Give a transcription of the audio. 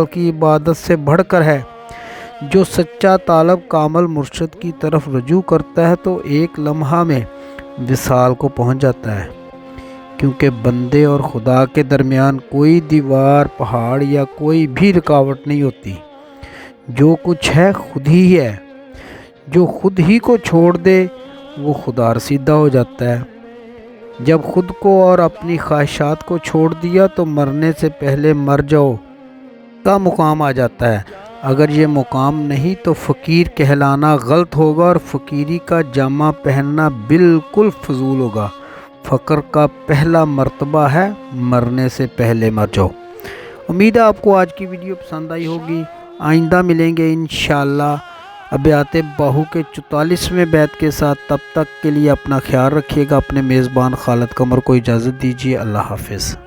کی عبادت سے بڑھ کر ہے۔ جو سچا طالب کامل مرشد کی طرف رجوع کرتا ہے تو ایک لمحہ میں وصال کو پہنچ جاتا ہے، کیونکہ بندے اور خدا کے درمیان کوئی دیوار، پہاڑ یا کوئی بھی رکاوٹ نہیں ہوتی۔ جو کچھ ہے خود ہی ہے۔ جو خود ہی کو چھوڑ دے وہ خدا رسیدہ ہو جاتا ہے۔ جب خود کو اور اپنی خواہشات کو چھوڑ دیا تو مرنے سے پہلے مر جاؤ کا مقام آ جاتا ہے۔ اگر یہ مقام نہیں تو فقیر کہلانا غلط ہوگا اور فقیری کا جامہ پہننا بالکل فضول ہوگا۔ فقر کا پہلا مرتبہ ہے مرنے سے پہلے مر جاؤ۔ امید ہے آپ کو آج کی ویڈیو پسند آئی ہوگی۔ آئندہ ملیں گے انشاءاللہ ابیات باہو کے 44ویں بیت کے ساتھ۔ تب تک کے لیے اپنا خیال رکھیے گا۔ اپنے میزبان خالد قمر کو اجازت دیجیے۔ اللہ حافظ۔